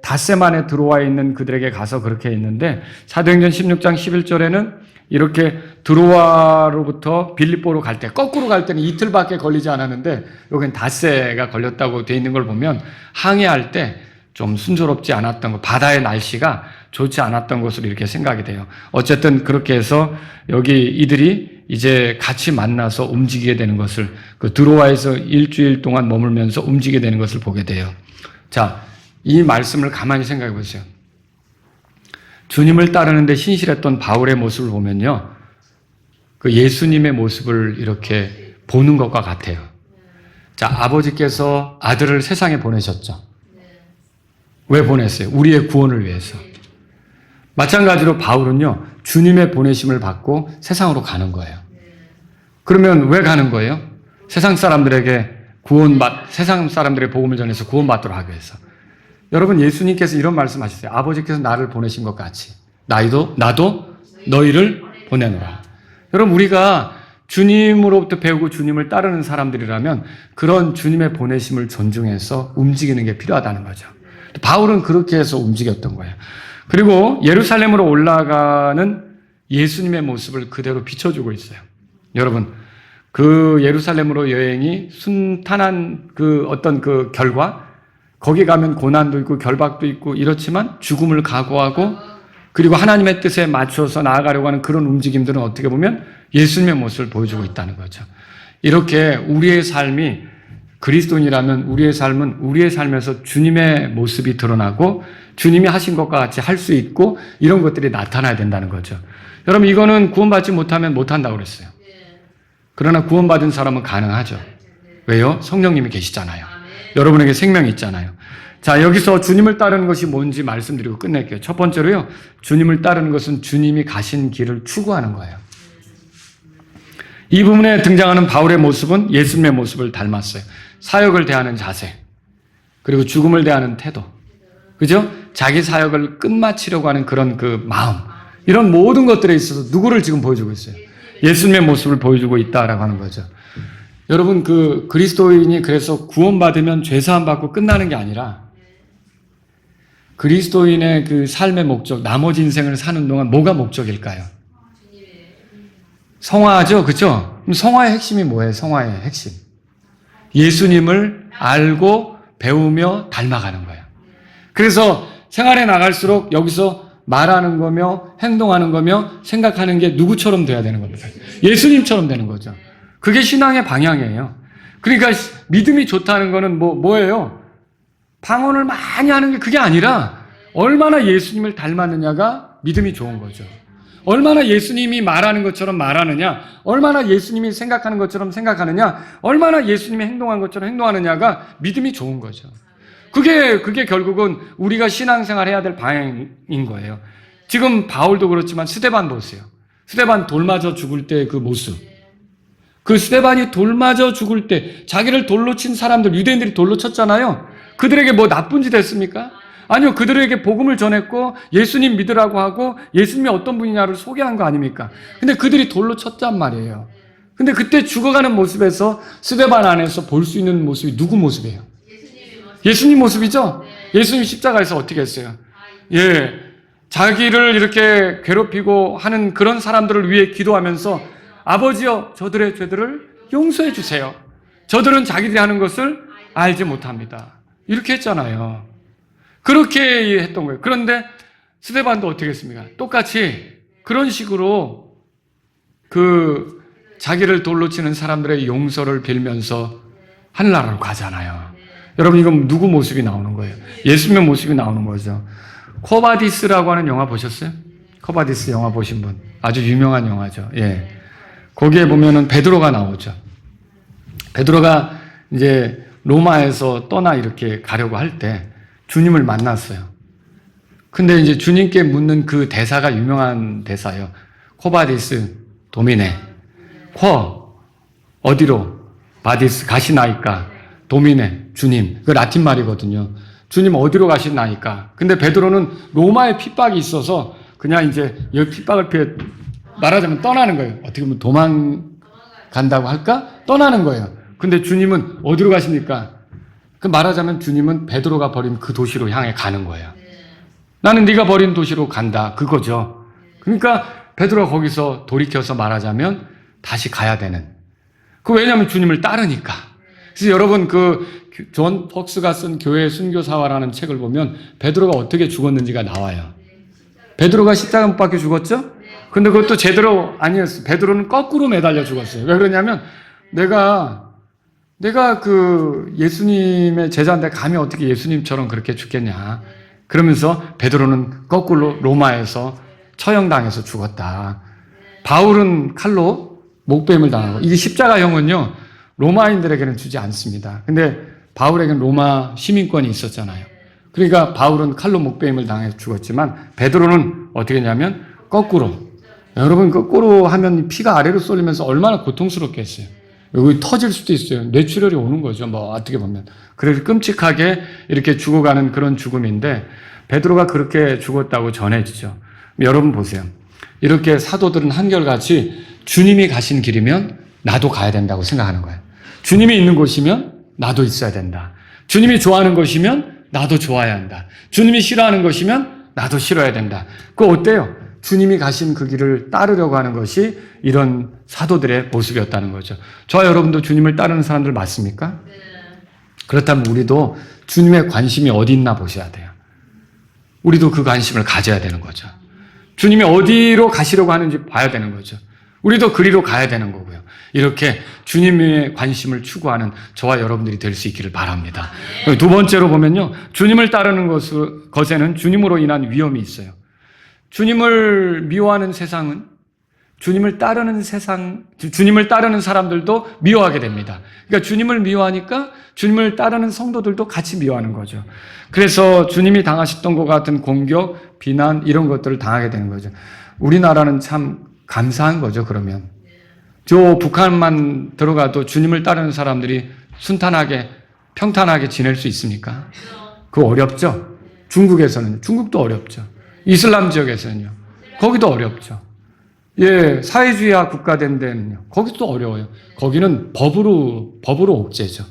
닷새만에 드로아에 있는 그들에게 가서 그렇게 했는데 사도행전 16장 11절에는 이렇게 드로아로부터 빌립보로 갈 때, 거꾸로 갈 때는 이틀밖에 걸리지 않았는데 여기는 닷새가 걸렸다고 돼 있는 걸 보면 항해할 때 좀 순조롭지 않았던 것, 바다의 날씨가 좋지 않았던 것으로 이렇게 생각이 돼요. 어쨌든 그렇게 해서 여기 이들이 이제 같이 만나서 움직이게 되는 것을, 그 드로아에서 일주일 동안 머물면서 움직이게 되는 것을 보게 돼요. 자, 이 말씀을 가만히 생각해 보세요. 주님을 따르는데 신실했던 바울의 모습을 보면요, 그 예수님의 모습을 이렇게 보는 것과 같아요. 자, 아버지께서 아들을 세상에 보내셨죠. 왜 보냈어요? 우리의 구원을 위해서. 마찬가지로 바울은요, 주님의 보내심을 받고 세상으로 가는 거예요. 그러면 왜 가는 거예요? 세상 사람들에게 세상 사람들의 복음을 전해서 구원받도록 하기 위해서. 여러분, 예수님께서 이런 말씀 하셨어요. 아버지께서 나를 보내신 것 같이 나도 너희를 보내노라. 여러분, 우리가 주님으로부터 배우고 주님을 따르는 사람들이라면 그런 주님의 보내심을 존중해서 움직이는 게 필요하다는 거죠. 바울은 그렇게 해서 움직였던 거예요. 그리고 예루살렘으로 올라가는 예수님의 모습을 그대로 비춰주고 있어요. 여러분, 그 예루살렘으로 여행이 순탄한 그 어떤 그 결과, 거기 가면 고난도 있고 결박도 있고 이렇지만 죽음을 각오하고 그리고 하나님의 뜻에 맞춰서 나아가려고 하는 그런 움직임들은 어떻게 보면 예수님의 모습을 보여주고 있다는 거죠. 이렇게 우리의 삶이 그리스도인이라면 우리의 삶은 우리의 삶에서 주님의 모습이 드러나고 주님이 하신 것과 같이 할 수 있고 이런 것들이 나타나야 된다는 거죠. 여러분, 이거는 구원받지 못하면 못한다고 그랬어요. 그러나 구원받은 사람은 가능하죠. 왜요? 성령님이 계시잖아요. 여러분에게 생명이 있잖아요. 자, 여기서 주님을 따르는 것이 뭔지 말씀드리고 끝낼게요. 첫 번째로요, 주님을 따르는 것은 주님이 가신 길을 추구하는 거예요. 이 부분에 등장하는 바울의 모습은 예수님의 모습을 닮았어요. 사역을 대하는 자세, 그리고 죽음을 대하는 태도, 그죠? 자기 사역을 끝마치려고 하는 그런 그 마음, 이런 모든 것들에 있어서 누구를 지금 보여주고 있어요? 예수님의 모습을 보여주고 있다라고 하는 거죠. 여러분, 그 그리스도인이 그래서 구원받으면 죄사함 받고 끝나는 게 아니라 그리스도인의 그 삶의 목적, 나머지 인생을 사는 동안 뭐가 목적일까요? 성화죠, 그렇죠? 그럼 성화의 핵심이 뭐예요? 성화의 핵심, 예수님을 알고 배우며 닮아가는 거예요. 그래서 생활에 나갈수록 여기서 말하는 거며 행동하는 거며 생각하는 게 누구처럼 돼야 되는 겁니다. 예수님처럼 되는 거죠. 그게 신앙의 방향이에요. 그러니까 믿음이 좋다는 거는 뭐예요? 방언을 많이 하는 게 그게 아니라 얼마나 예수님을 닮았느냐가 믿음이 좋은 거죠. 얼마나 예수님이 말하는 것처럼 말하느냐, 얼마나 예수님이 생각하는 것처럼 생각하느냐, 얼마나 예수님이 행동한 것처럼 행동하느냐가 믿음이 좋은 거죠. 그게 결국은 우리가 신앙생활 해야 될 방향인 거예요. 지금 바울도 그렇지만 스데반 보세요. 스데반 돌 맞아 죽을 때 그 모습. 그 스데반이 돌 맞아 죽을 때 자기를 돌로 친 사람들, 유대인들이 돌로 쳤잖아요. 그들에게 뭐 나쁜 짓 했습니까? 아니요. 그들에게 복음을 전했고 예수님 믿으라고 하고 예수님이 어떤 분이냐를 소개한 거 아닙니까? 근데 그들이 돌로 쳤단 말이에요. 근데 그때 죽어가는 모습에서 스데반 안에서 볼 수 있는 모습이 누구 모습이에요? 예수님 모습이죠? 예수님 십자가에서 어떻게 했어요? 예. 자기를 이렇게 괴롭히고 하는 그런 사람들을 위해 기도하면서 아버지여, 저들의 죄들을 용서해 주세요. 저들은 자기들이 하는 것을 알지 못합니다. 이렇게 했잖아요. 그렇게 했던 거예요. 그런데 스데반도 어떻게 했습니까? 똑같이 그런 식으로 그 자기를 돌로 치는 사람들의 용서를 빌면서 하늘나라로 가잖아요. 여러분, 이건 누구 모습이 나오는 거예요? 예수님의 모습이 나오는 거죠. 코바디스라고 하는 영화 보셨어요? 코바디스 영화 보신 분? 아주 유명한 영화죠. 예. 거기에 보면은 베드로가 나오죠. 베드로가 이제 로마에서 떠나 이렇게 가려고 할 때 주님을 만났어요. 근데 이제 주님께 묻는 그 대사가 유명한 대사예요. 코바디스 도미네. 코 어디로? 바디스 가시나이까? 도미네 주님. 그 라틴 말이거든요. 주님 어디로 가시나이까? 근데 베드로는 로마의 핍박이 있어서 그냥 이제 여기 핍박을 피해 말하자면 떠나는 거예요. 어떻게 보면 도망간다고 할까? 떠나는 거예요. 근데 주님은 어디로 가십니까? 그 말하자면 주님은 베드로가 버린 그 도시로 향해 가는 거예요. 나는 네가 버린 도시로 간다. 그거죠. 그러니까 베드로가 거기서 돌이켜서 말하자면 다시 가야 되는. 왜냐하면 주님을 따르니까. 그래서 여러분, 존 퍽스가 쓴 교회 순교사화라는 책을 보면 베드로가 어떻게 죽었는지가 나와요. 베드로가 십자가 못 박혀 죽었죠? 근데 그것도 제대로 아니었어요. 베드로는 거꾸로 매달려 죽었어요. 왜 그러냐면 내가 그 예수님의 제자인데 감히 어떻게 예수님처럼 그렇게 죽겠냐. 그러면서 베드로는 거꾸로 로마에서 처형당해서 죽었다. 바울은 칼로 목베임을 당하고, 이게 십자가형은요 로마인들에게는 주지 않습니다. 근데 바울에게는 로마 시민권이 있었잖아요. 그러니까 바울은 칼로 목베임을 당해서 죽었지만 베드로는 어떻게 했냐면 거꾸로. 여러분, 거꾸로 하면 피가 아래로 쏠리면서 얼마나 고통스럽겠어요. 여기 터질 수도 있어요. 뇌출혈이 오는 거죠. 뭐 어떻게 보면. 그래서 끔찍하게 이렇게 죽어가는 그런 죽음인데 베드로가 그렇게 죽었다고 전해지죠. 여러분 보세요. 이렇게 사도들은 한결같이 주님이 가신 길이면 나도 가야 된다고 생각하는 거예요. 주님이 있는 곳이면 나도 있어야 된다. 주님이 좋아하는 것이면 나도 좋아야 한다. 주님이 싫어하는 것이면 나도 싫어야 된다. 그거 어때요? 주님이 가신 그 길을 따르려고 하는 것이 이런 사도들의 모습이었다는 거죠. 저와 여러분도 주님을 따르는 사람들 맞습니까? 네. 그렇다면 우리도 주님의 관심이 어디 있나 보셔야 돼요. 우리도 그 관심을 가져야 되는 거죠. 주님이 어디로 가시려고 하는지 봐야 되는 거죠. 우리도 그리로 가야 되는 거고요. 이렇게 주님의 관심을 추구하는 저와 여러분들이 될 수 있기를 바랍니다. 두 번째로 보면요. 주님을 따르는 것에는 주님으로 인한 위험이 있어요. 주님을 미워하는 세상은 주님을 따르는 사람들도 미워하게 됩니다. 그러니까 주님을 미워하니까 주님을 따르는 성도들도 같이 미워하는 거죠. 그래서 주님이 당하셨던 것 같은 공격, 비난 이런 것들을 당하게 되는 거죠. 우리나라는 참 감사한 거죠, 그러면. 저 북한만 들어가도 주님을 따르는 사람들이 순탄하게, 평탄하게 지낼 수 있습니까? 그거 어렵죠? 중국도 어렵죠. 이슬람 지역에서는요. 거기도 어렵죠. 예, 사회주의화 국가된 데는요. 거기도 어려워요. 거기는 법으로 옥죄죠.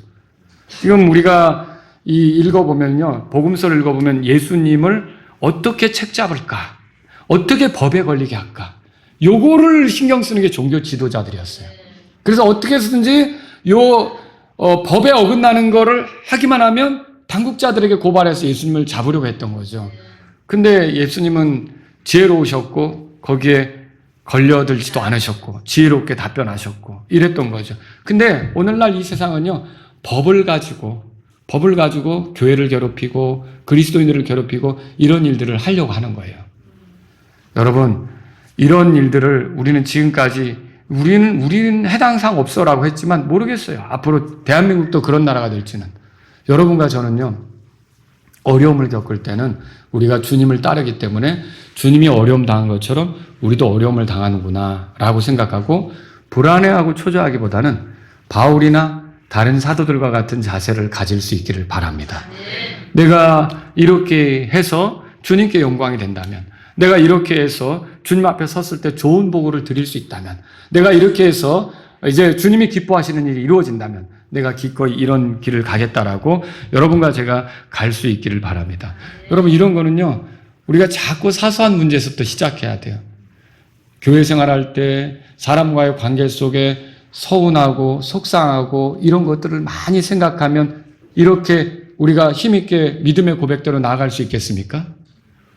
지금 우리가 읽어보면요. 복음서를 읽어보면 예수님을 어떻게 책잡을까? 어떻게 법에 걸리게 할까? 요거를 신경 쓰는 게 종교 지도자들이었어요. 그래서 어떻게 해서든지 법에 어긋나는 거를 하기만 하면 당국자들에게 고발해서 예수님을 잡으려고 했던 거죠. 근데 예수님은 지혜로우셨고 거기에 걸려들지도 않으셨고 지혜롭게 답변하셨고 이랬던 거죠. 근데 오늘날 이 세상은요. 법을 가지고 교회를 괴롭히고 그리스도인들을 괴롭히고 이런 일들을 하려고 하는 거예요. 여러분 이런 일들을 우리는 지금까지 우리는 해당 사항 없어라고 했지만 모르겠어요. 앞으로 대한민국도 그런 나라가 될지는. 여러분과 저는요. 어려움을 겪을 때는 우리가 주님을 따르기 때문에 주님이 어려움 당한 것처럼 우리도 어려움을 당하는구나 라고 생각하고 불안해하고 초조하기보다는 바울이나 다른 사도들과 같은 자세를 가질 수 있기를 바랍니다. 내가 이렇게 해서 주님께 영광이 된다면, 내가 이렇게 해서 주님 앞에 섰을 때 좋은 보고를 드릴 수 있다면, 내가 이렇게 해서 이제 주님이 기뻐하시는 일이 이루어진다면 내가 기꺼이 이런 길을 가겠다라고 여러분과 제가 갈 수 있기를 바랍니다. 여러분 이런 거는요. 우리가 자꾸 사소한 문제에서부터 시작해야 돼요. 교회 생활할 때 사람과의 관계 속에 서운하고 속상하고 이런 것들을 많이 생각하면 이렇게 우리가 힘있게 믿음의 고백대로 나아갈 수 있겠습니까?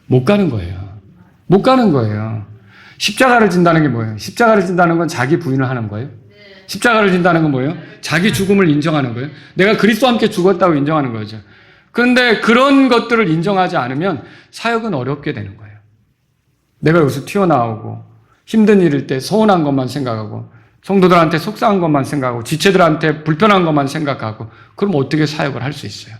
못 가는 거예요. 못 가는 거예요. 십자가를 진다는 게 뭐예요? 십자가를 진다는 건 자기 부인을 하는 거예요. 십자가를 진다는 건 뭐예요? 자기 죽음을 인정하는 거예요. 내가 그리스도와 함께 죽었다고 인정하는 거죠. 그런데 그런 것들을 인정하지 않으면 사역은 어렵게 되는 거예요. 내가 여기서 튀어나오고 힘든 일일 때 서운한 것만 생각하고 성도들한테 속상한 것만 생각하고 지체들한테 불편한 것만 생각하고 그럼 어떻게 사역을 할 수 있어요?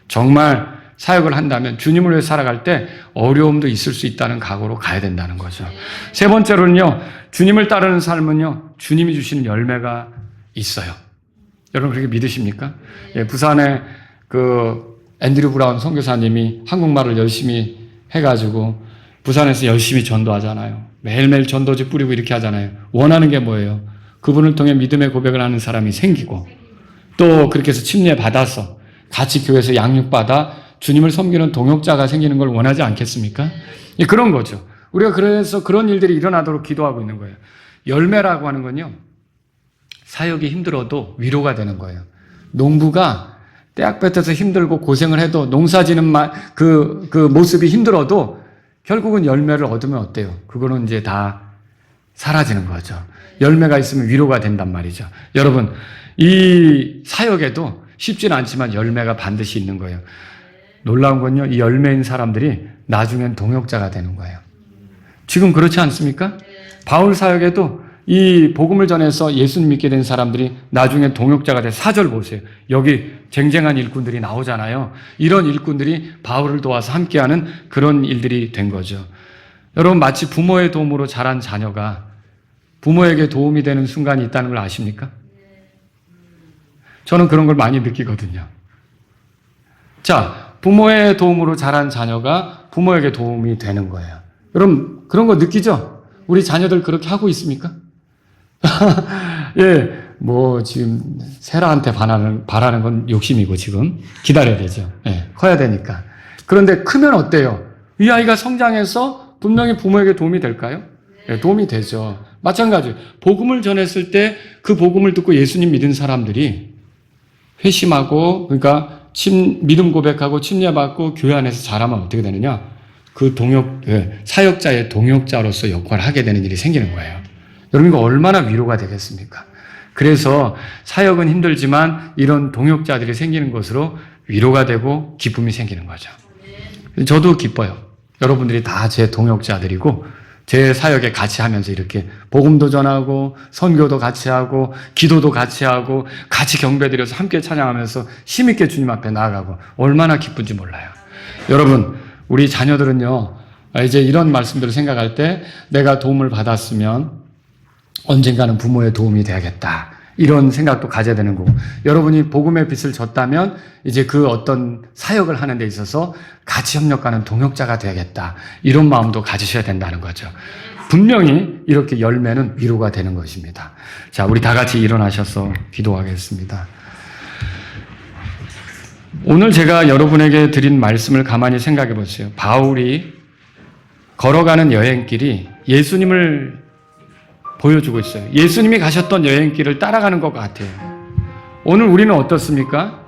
정말 사역을 한다면 주님을 위해 살아갈 때 어려움도 있을 수 있다는 각오로 가야 된다는 거죠. 세 번째로는요. 주님을 따르는 삶은요. 주님이 주시는 열매가 있어요. 여러분 그렇게 믿으십니까? 예, 부산에 앤드류 브라운 선교사님이 한국말을 열심히 해가지고 부산에서 열심히 전도하잖아요. 매일매일 전도지 뿌리고 이렇게 하잖아요. 원하는 게 뭐예요? 그분을 통해 믿음의 고백을 하는 사람이 생기고 또 그렇게 해서 침례받아서 같이 교회에서 양육받아 주님을 섬기는 동역자가 생기는 걸 원하지 않겠습니까? 예, 그런 거죠. 우리가 그래서 그런 일들이 일어나도록 기도하고 있는 거예요. 열매라고 하는 건요. 사역이 힘들어도 위로가 되는 거예요. 농부가 떼약볕에서 힘들고 고생을 해도 농사지는 그 모습이 힘들어도 결국은 열매를 얻으면 어때요? 그거는 이제 다 사라지는 거죠. 열매가 있으면 위로가 된단 말이죠. 여러분, 이 사역에도 쉽지는 않지만 열매가 반드시 있는 거예요. 놀라운 건요, 이 열매인 사람들이 나중엔 동역자가 되는 거예요. 지금 그렇지 않습니까? 바울 사역에도 이 복음을 전해서 예수님 믿게 된 사람들이 나중에 동역자가 돼. 4절 보세요. 여기 쟁쟁한 일꾼들이 나오잖아요. 이런 일꾼들이 바울을 도와서 함께하는 그런 일들이 된 거죠. 여러분 마치 부모의 도움으로 자란 자녀가 부모에게 도움이 되는 순간이 있다는 걸 아십니까? 저는 그런 걸 많이 느끼거든요. 자, 부모의 도움으로 자란 자녀가 부모에게 도움이 되는 거예요. 여러분 그런 거 느끼죠? 우리 자녀들 그렇게 하고 있습니까? 예, 지금 세라한테 바라는 건 욕심이고 지금 기다려야 되죠. 예, 커야 되니까. 그런데 크면 어때요? 이 아이가 성장해서 분명히 부모에게 도움이 될까요? 네, 도움이 되죠. 마찬가지. 복음을 전했을 때 그 복음을 듣고 예수님 믿은 사람들이 회심하고, 그러니까 믿음 고백하고 침례받고 교회 안에서 자라면 어떻게 되느냐? 그 사역자의 동역자로서 역할을 하게 되는 일이 생기는 거예요. 여러분, 이거 얼마나 위로가 되겠습니까? 그래서 사역은 힘들지만 이런 동역자들이 생기는 것으로 위로가 되고 기쁨이 생기는 거죠. 저도 기뻐요. 여러분들이 다 제 동역자들이고 제 사역에 같이 하면서 이렇게 복음도 전하고 선교도 같이 하고 기도도 같이 하고 같이 경배드려서 함께 찬양하면서 힘있게 주님 앞에 나아가고 얼마나 기쁜지 몰라요. 여러분, 우리 자녀들은요, 이제 이런 말씀들을 생각할 때 내가 도움을 받았으면 언젠가는 부모의 도움이 돼야겠다, 이런 생각도 가져야 되는 거고, 여러분이 복음의 빛을 줬다면 이제 그 어떤 사역을 하는 데 있어서 같이 협력하는 동역자가 돼야겠다, 이런 마음도 가지셔야 된다는 거죠. 분명히 이렇게 열매는 위로가 되는 것입니다. 자, 우리 다 같이 일어나셔서 기도하겠습니다. 오늘 제가 여러분에게 드린 말씀을 가만히 생각해 보세요. 바울이 걸어가는 여행길이 예수님을 보여주고 있어요. 예수님이 가셨던 여행길을 따라가는 것 같아요. 오늘 우리는 어떻습니까?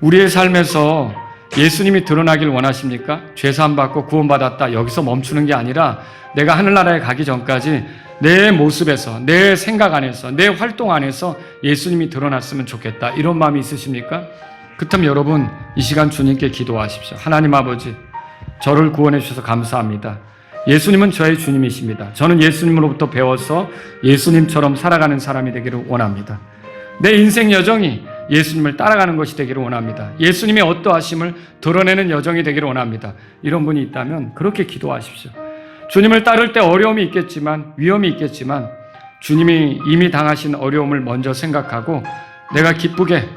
우리의 삶에서 예수님이 드러나길 원하십니까? 죄사함 받고 구원받았다, 여기서 멈추는 게 아니라 내가 하늘나라에 가기 전까지 내 모습에서, 내 생각 안에서, 내 활동 안에서 예수님이 드러났으면 좋겠다, 이런 마음이 있으십니까? 그렇다면 여러분, 이 시간 주님께 기도하십시오. 하나님 아버지, 저를 구원해 주셔서 감사합니다. 예수님은 저의 주님이십니다. 저는 예수님으로부터 배워서 예수님처럼 살아가는 사람이 되기를 원합니다. 내 인생 여정이 예수님을 따라가는 것이 되기를 원합니다. 예수님의 어떠하심을 드러내는 여정이 되기를 원합니다. 이런 분이 있다면 그렇게 기도하십시오. 주님을 따를 때 어려움이 있겠지만, 위험이 있겠지만 주님이 이미 당하신 어려움을 먼저 생각하고 내가 기쁘게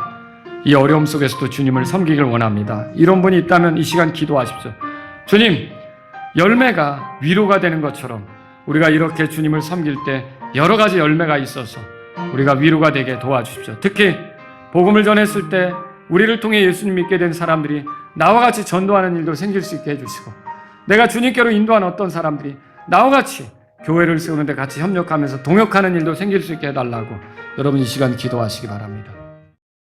이 어려움 속에서도 주님을 섬기길 원합니다. 이런 분이 있다면 이 시간 기도하십시오. 주님, 열매가 위로가 되는 것처럼 우리가 이렇게 주님을 섬길 때 여러 가지 열매가 있어서 우리가 위로가 되게 도와주십시오. 특히 복음을 전했을 때 우리를 통해 예수님 믿게 된 사람들이 나와 같이 전도하는 일도 생길 수 있게 해주시고, 내가 주님께로 인도한 어떤 사람들이 나와 같이 교회를 세우는데 같이 협력하면서 동역하는 일도 생길 수 있게 해달라고 여러분 이 시간 기도하시기 바랍니다.